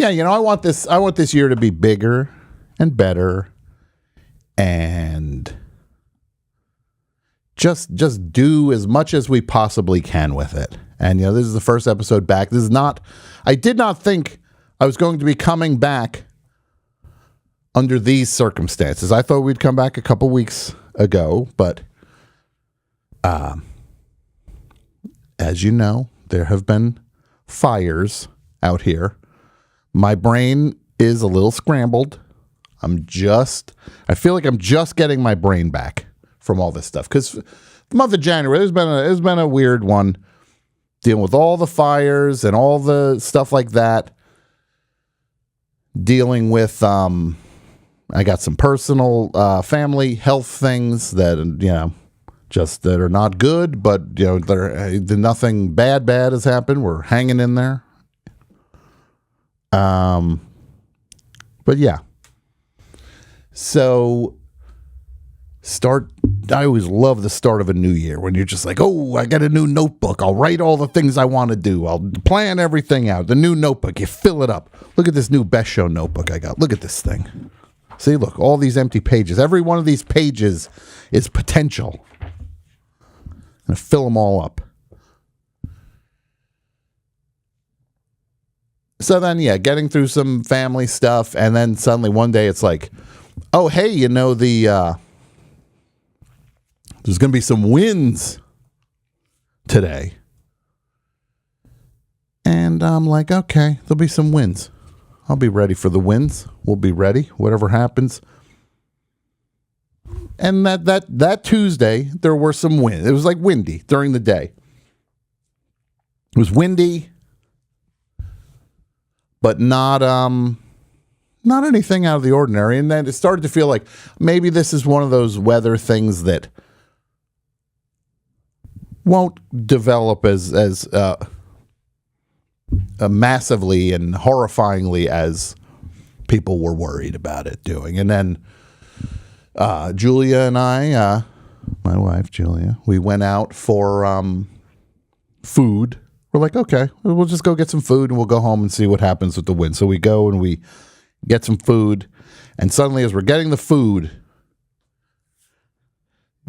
yeah, I want this year to be bigger and better, and just do as much as we possibly can with it. And this is the first episode back. I did not think I was going to be coming back under these circumstances. I thought we'd come back a couple weeks ago, but as you know, there have been fires out here. My brain is a little scrambled. I feel like I'm just getting my brain back from all this stuff, because the month of January there's been a weird one, dealing with all the fires and all the stuff like that. Dealing with I got some personal family health things that that are not good, but nothing bad has happened. We're hanging in there. But yeah. So I always love the start of a new year when you're just like, oh, I got a new notebook. I'll write all the things I want to do. I'll plan everything out. The new notebook, you fill it up. Look at this new Best Show notebook I got. Look at this thing. See, look, all these empty pages. Every one of these pages is potential. I'm going to fill them all up. So then, yeah, getting through some family stuff, and then suddenly one day it's like, oh, hey, there's going to be some winds today. And I'm like, okay, there'll be some winds. I'll be ready for the winds. We'll be ready, whatever happens. And that Tuesday, there were some winds. It was like windy during the day. It was windy, but not anything out of the ordinary. And then it started to feel like maybe this is one of those weather things that won't develop as massively and horrifyingly as people were worried about it doing. And then Julia and I, my wife Julia, we went out for food. We're like, okay, we'll just go get some food and we'll go home and see what happens with the wind. So we go and we get some food, and suddenly as we're getting the food,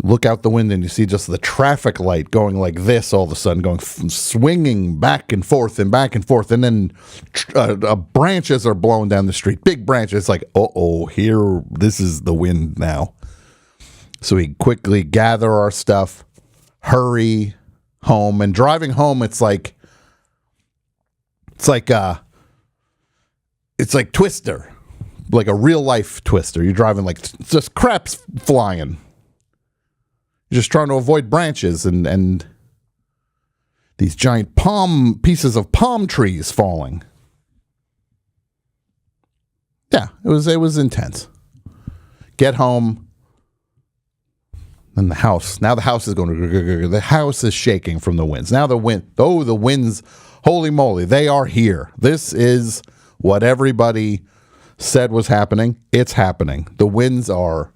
look out the window and you see just the traffic light going like this all of a sudden, going swinging back and forth, and then branches are blowing down the street, big branches. It's like, here, this is the wind now. So we quickly gather our stuff, hurry home, and driving home, it's like Twister, like a real life Twister. You're driving like just crap's flying. You're just trying to avoid branches and these giant pieces of palm trees falling. Yeah, it was intense. Get home. And the house is going, the house is shaking from the winds. Now the winds, holy moly, they are here. This is what everybody said was happening. It's happening. The winds they're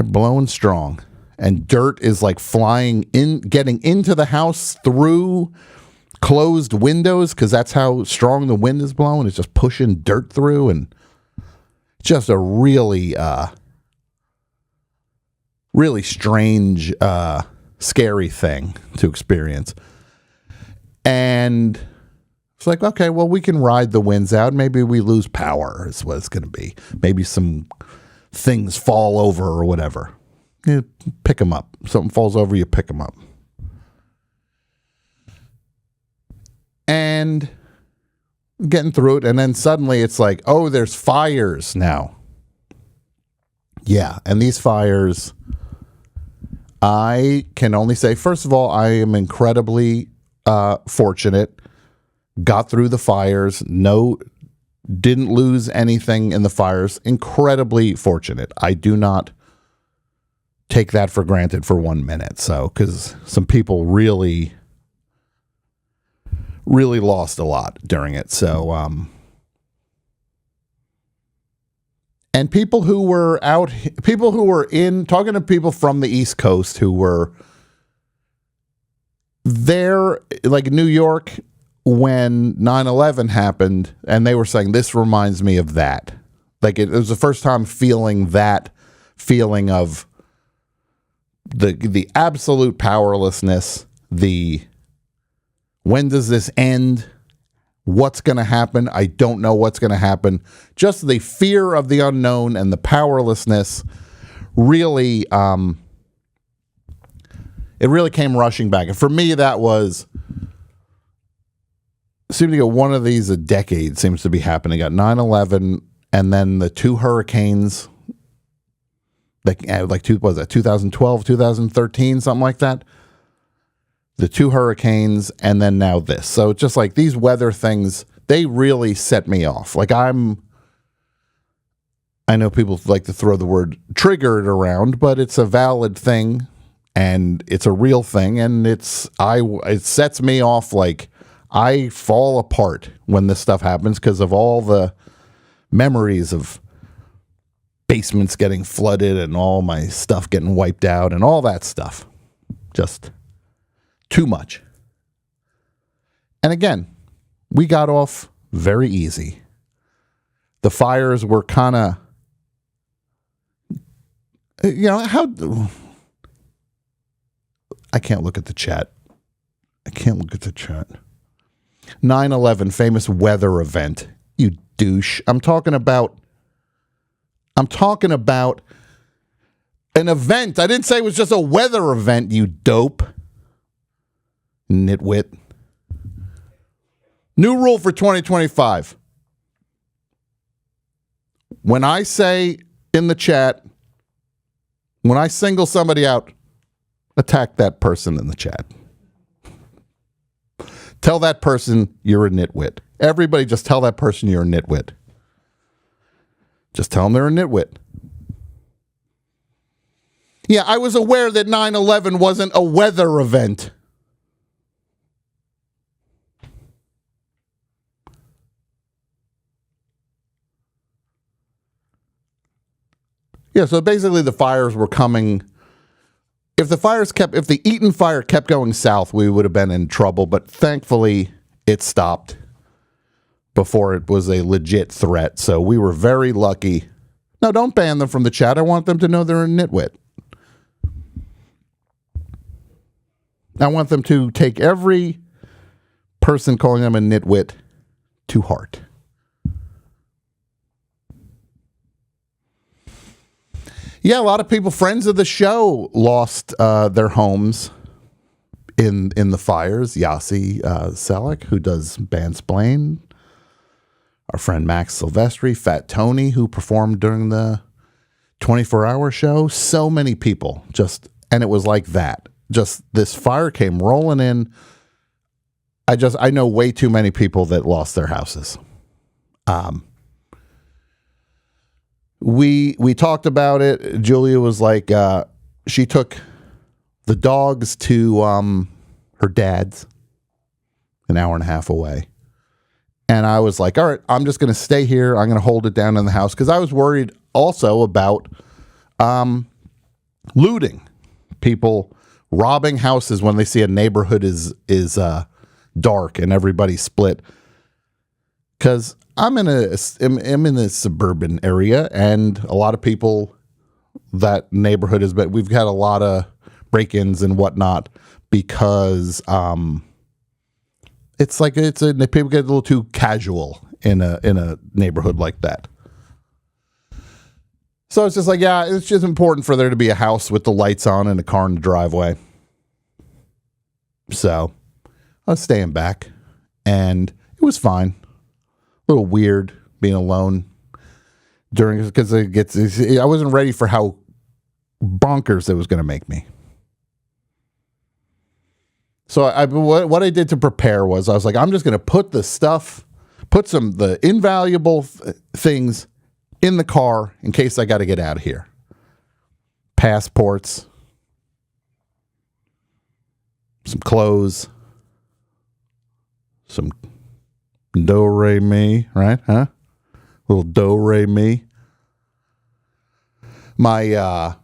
blowing strong. And dirt is like flying in, getting into the house through closed windows, because that's how strong the wind is blowing. It's just pushing dirt through, and just a really strange, scary thing to experience. And it's like, okay, well, we can ride the winds out. Maybe we lose power is what it's going to be. Maybe some things fall over or whatever. You pick them up. Something falls over, you pick them up. And getting through it, and then suddenly it's like, oh, there's fires now. Yeah, and these fires, I can only say, first of all, I am incredibly fortunate. Got through the fires. Didn't lose anything in the fires. Incredibly fortunate. I do not take that for granted for 1 minute. So, because some people really lost a lot during it. So, and people who were talking to people from the East Coast who were there, like New York when 9/11 happened, and they were saying, this reminds me of that. Like, it was the first time feeling that feeling of the absolute powerlessness, when does this end? What's going to happen? I don't know what's going to happen. Just the fear of the unknown and the powerlessness really, it really came rushing back. And for me, that seemed to get one of these a decade seems to be happening. Got 9/11 and then the two hurricanes, like 2012, 2013, something like that. The two hurricanes, and then now this. So just like these weather things, they really set me off. Like I know people like to throw the word triggered around, but it's a valid thing and it's a real thing, and it sets me off. Like I fall apart when this stuff happens because of all the memories of basements getting flooded and all my stuff getting wiped out and all that stuff. Just too much. And again, we got off very easy. The fires were kind of, I can't look at the chat. 9/11, famous weather event. You douche. I'm talking about an event. I didn't say it was just a weather event, you dope. Nitwit. New rule for 2025. When I say in the chat, when I single somebody out, attack that person in the chat. Tell that person you're a nitwit. Everybody just tell that person you're a nitwit. Just tell them they're a nitwit. Yeah, I was aware that 9/11 wasn't a weather event. Yeah, so basically the fires were coming. If the Eaton fire kept going south, we would have been in trouble, but thankfully it stopped before it was a legit threat. So we were very lucky. No, don't ban them from the chat. I want them to know they're a nitwit. I want them to take every person calling them a nitwit to heart. Yeah, a lot of people, friends of the show, lost their homes in the fires. Yasi Selleck, who does Bandsplain. Our friend Max Silvestri, Fat Tony, who performed during the 24-hour show. So many people and it was like that. Just this fire came rolling in. I know way too many people that lost their houses. We talked about it. Julia was like, she took the dogs to her dad's, an hour and a half away. And I was like, all right, I'm just going to stay here. I'm going to hold it down in the house. Because I was worried also about looting. People robbing houses when they see a neighborhood is dark and everybody's split. Because I'm in a suburban area, and a lot of people, that neighborhood is, but we've had a lot of break-ins and whatnot because it's like people get a little too casual in a neighborhood like that. So it's just like, yeah, it's just important for there to be a house with the lights on and a car in the driveway. So I was staying back, and it was fine. A little weird being alone because I wasn't ready for how bonkers it was going to make me. So what I did to prepare was I was like, I'm just going to put the invaluable things in the car in case I got to get out of here. Passports, some clothes, some do-re-mi, right? Huh? Little do-re-mi. My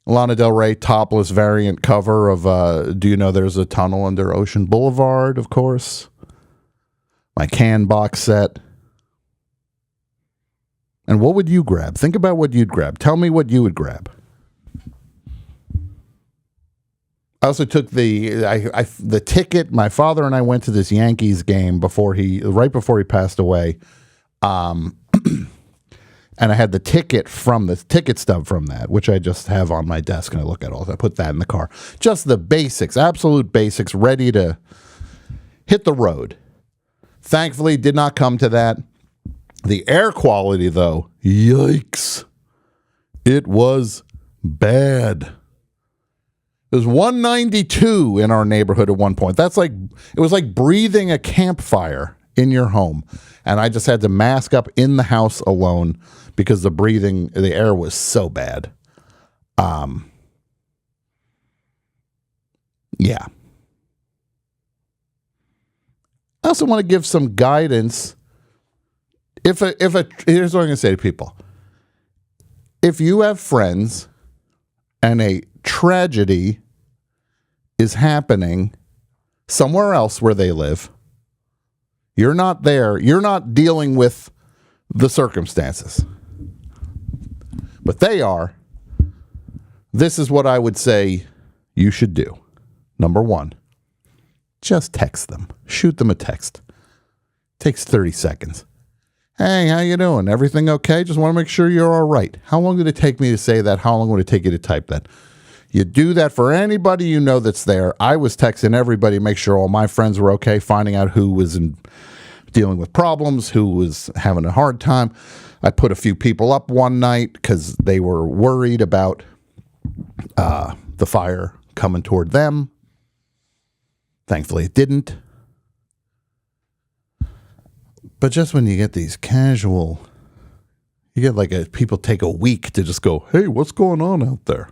Lana Del Rey topless variant cover of Do You Know There's a Tunnel Under Ocean Boulevard, of course. my can box set. And what would you grab? Think about what you'd grab. Tell me what you would grab. I also took the ticket. My father and I went to this Yankees game right before he passed away. And I had the ticket stub from that, which I just have on my desk and I look at all. I put that in the car. Just the basics, absolute basics, ready to hit the road. Thankfully, did not come to that. The air quality, though, yikes. It was bad. It was 192 in our neighborhood at one point. It was like breathing a campfire in your home. And I just had to mask up in the house alone because the air was so bad. Yeah. I also want to give some guidance. Here's what I'm going to say to people. If you have friends and a tragedy is happening somewhere else where they live, you're not there, you're not dealing with the circumstances, but they are. This is what I would say you should do. Number one, just text them. Shoot them a text. Takes 30 seconds. Hey, how you doing? Everything okay? Just want to make sure you're all right. How long did it take me to say that? How long would it take you to type that? You do that for anybody you know that's there. I was texting everybody, make sure all my friends were okay, finding out who was dealing with problems, who was having a hard time. I put a few people up one night because they were worried about the fire coming toward them. Thankfully, it didn't. But just when you get these casual, you get people take a week to just go, hey, what's going on out there?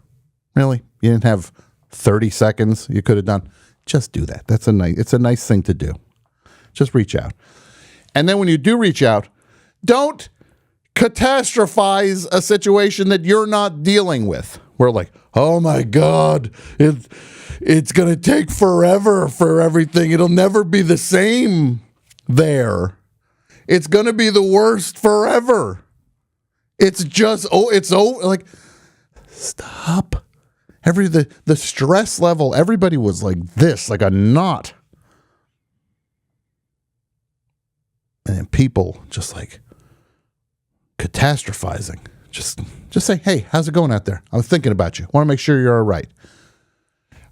Really? You didn't have 30 seconds you could have done? Just do that. It's a nice thing to do. Just reach out. And then when you do reach out, don't catastrophize a situation that you're not dealing with. We're like, oh my God, it's going to take forever for everything. It'll never be the same there. It's going to be the worst forever. It's just, it's over. Like, stop. The stress level, everybody was like this, like a knot. And then people just like catastrophizing. Just say, hey, how's it going out there? I was thinking about you. Want to make sure you're all right.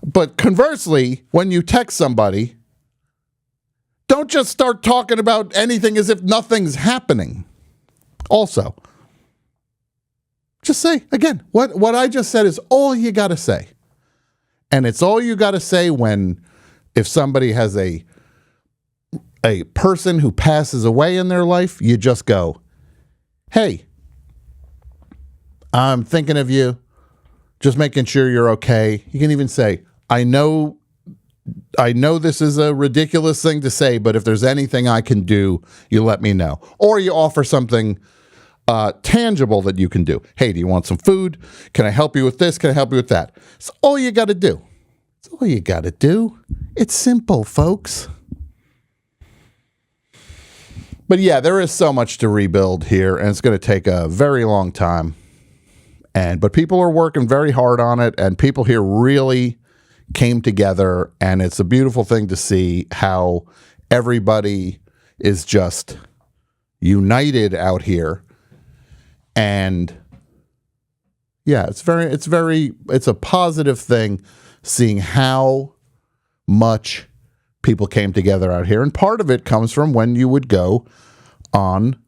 But conversely, when you text somebody, don't just start talking about anything as if nothing's happening. Also, just say, again, what I just said is all you got to say. And it's all you got to say if somebody has a person who passes away in their life, you just go, hey, I'm thinking of you, just making sure you're okay. You can even say, I know this is a ridiculous thing to say, but if there's anything I can do, you let me know. Or you offer something tangible that you can do. Hey, do you want some food? Can I help you with this? Can I help you with that? It's all you got to do. It's all you got to do. It's simple, folks. But yeah, there is so much to rebuild here, and it's going to take a very long time. But people are working very hard on it, and people here really came together, and it's a beautiful thing to see how everybody is just united out here. And yeah, it's a positive thing seeing how much people came together out here. And part of it comes from when you would go on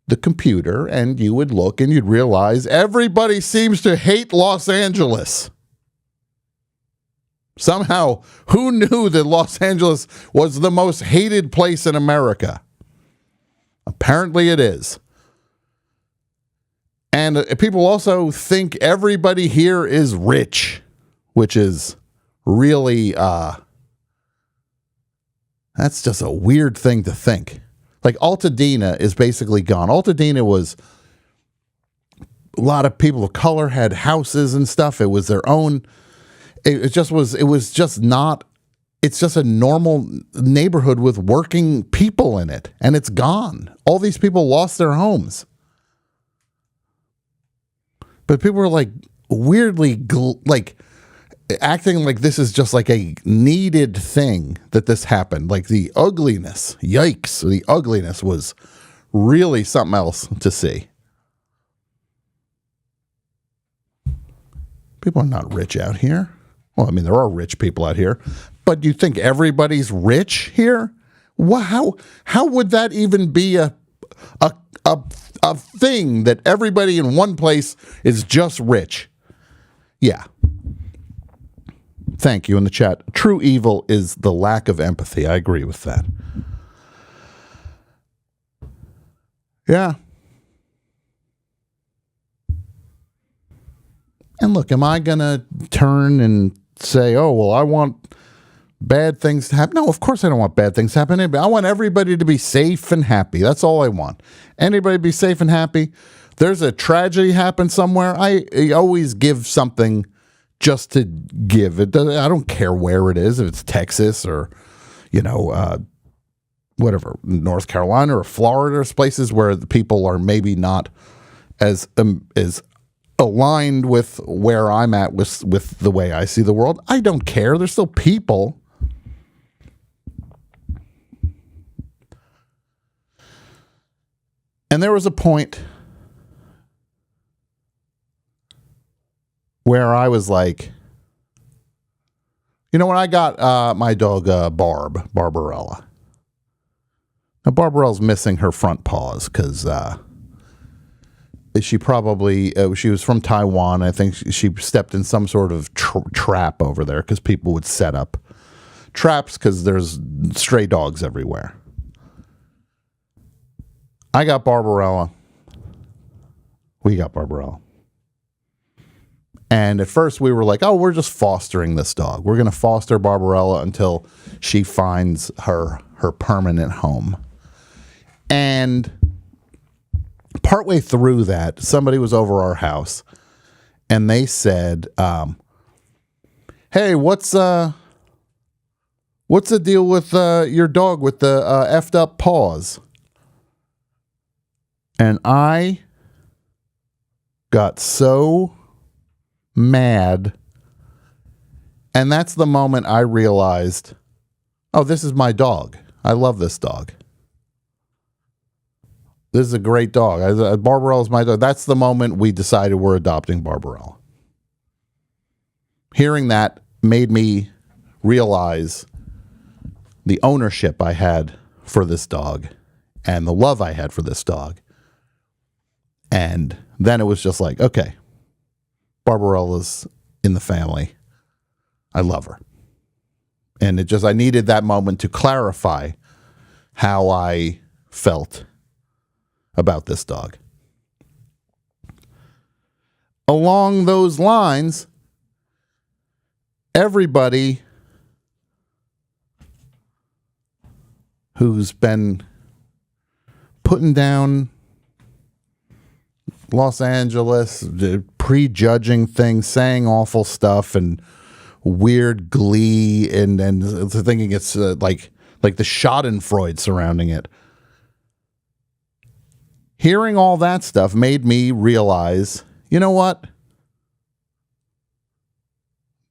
the computer and you would look and you'd realize everybody seems to hate Los Angeles. Somehow, who knew that Los Angeles was the most hated place in America? Apparently it is. And people also think everybody here is rich, which is really, that's just a weird thing to think. Like Altadena is basically gone. Altadena was a lot of people of color had houses and stuff. It was their own. It was just not it's just a normal neighborhood with working people in it, and it's gone. All these people lost their homes. But people were like weirdly like acting like this is just like a needed thing that this happened. Like the ugliness, yikes, the ugliness was really something else to see. People are not rich out here. Well, I mean, there are rich people out here, but you think everybody's rich here? Wow, how would that even be a thing that everybody in one place is just rich? Yeah. Thank you in the chat. True evil is the lack of empathy. I agree with that. Yeah. And look, am I going to turn and say, oh, well, I want bad things to happen? No, of course I don't want bad things to happen. I want everybody to be safe and happy. That's all I want. Anybody be safe and happy. There's a tragedy happen somewhere. I always give something just to give. I don't care where it is, if it's Texas or, whatever, North Carolina or Florida, or places where the people are maybe not as aligned with where I'm at with the way I see the world. I don't care. They're still people. And there was a point where I was like, when I got my dog Barbarella. Now Barbarella's missing her front paws because she probably she was from Taiwan. I think she stepped in some sort of trap over there because people would set up traps because there's stray dogs everywhere. I got Barbarella. We got Barbarella. And at first we were like, oh, we're just fostering this dog. We're going to foster Barbarella until she finds her permanent home. And partway through that, somebody was over our house and they said, hey, what's the deal with your dog with the effed up paws? And I got so mad. And that's the moment I realized, oh, this is my dog. I love this dog. This is a great dog. Barbarella is my dog. That's the moment we decided we're adopting Barbarella. Hearing that made me realize the ownership I had for this dog and the love I had for this dog. And then it was just like, okay, Barbarella's in the family. I love her. And I needed that moment to clarify how I felt about this dog. Along those lines, everybody who's been putting down Los Angeles, prejudging things, saying awful stuff and weird glee and thinking it's like the schadenfreude surrounding it. Hearing all that stuff made me realize, you know what?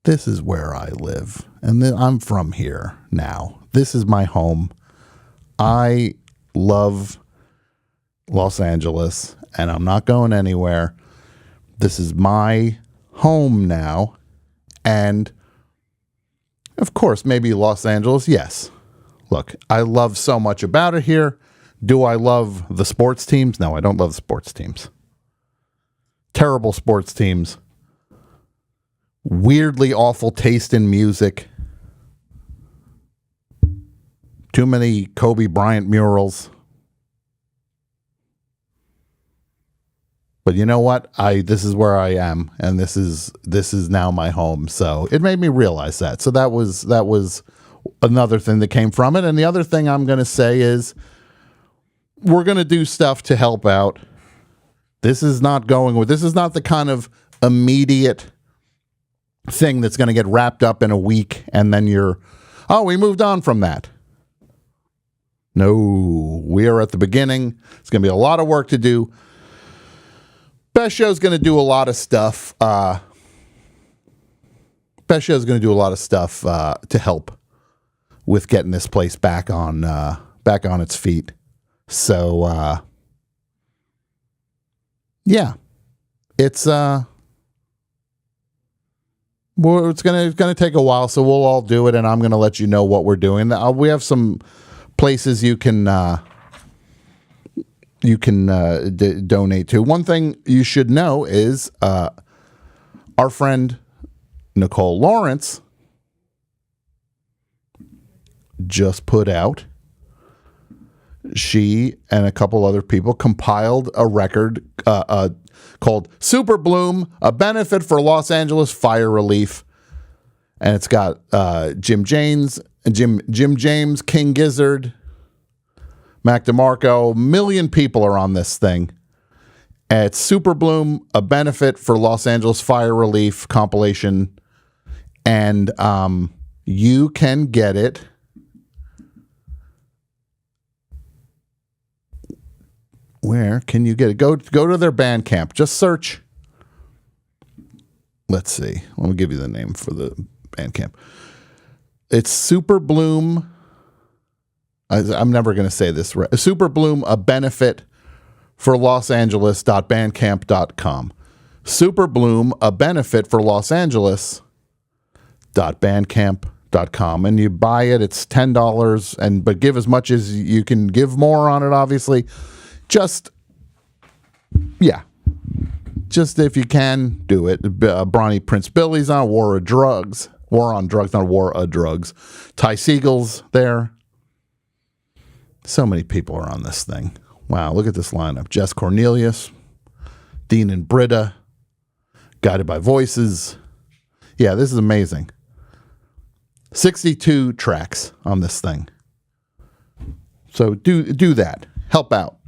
This is where I live. And I'm from here now. This is my home. I love Los Angeles, and I'm not going anywhere. This is my home now. And, of course, maybe Los Angeles, yes. Look, I love so much about it here. Do I love the sports teams? No, I don't love sports teams. Terrible sports teams. Weirdly awful taste in music. Too many Kobe Bryant murals. But you know what? This is where I am, and this is now my home. So it made me realize that. So that was another thing that came from it. And the other thing I'm going to say is, we're going to do stuff to help out. This is not the kind of immediate thing that's going to get wrapped up in a week and then you're Oh, we moved on from that. No, we are at the beginning. It's going to be a lot of work to do. Best Show's going to do a lot of stuff. Best Show's going to do a lot of stuff to help with getting this place back on its feet. So, yeah, it's well, it's gonna take a while, so we'll all do it, and I'm gonna let you know what we're doing. We have some places you can donate to. One thing you should know is our friend Nicole Lawrence just put out. She and a couple other people compiled a record called Super Bloom, a benefit for Los Angeles fire relief. And it's got Jim James, King Gizzard, Mac DeMarco. 1 million people are on this thing. And it's Super Bloom, a benefit for Los Angeles fire relief compilation. And you can get it. Where can you get it? Go to their Bandcamp. Just search. Let's see. Let me give you the name for the Bandcamp. It's Super Bloom. I'm never going to say this right. Super Bloom, a benefit for Los Angeles.bandcamp.com. Super Bloom, a benefit for Los Angeles.bandcamp.com. And you buy it. It's $10. But give as much as you can. Give more on it, obviously. Just if you can, do it. Bronny Prince Billy's on War on Drugs, not War of Drugs. Ty Siegel's there. So many people are on this thing. Wow, look at this lineup. Jess Cornelius, Dean and Britta, Guided by Voices. Yeah, this is amazing. 62 tracks on this thing. So do that. Help out.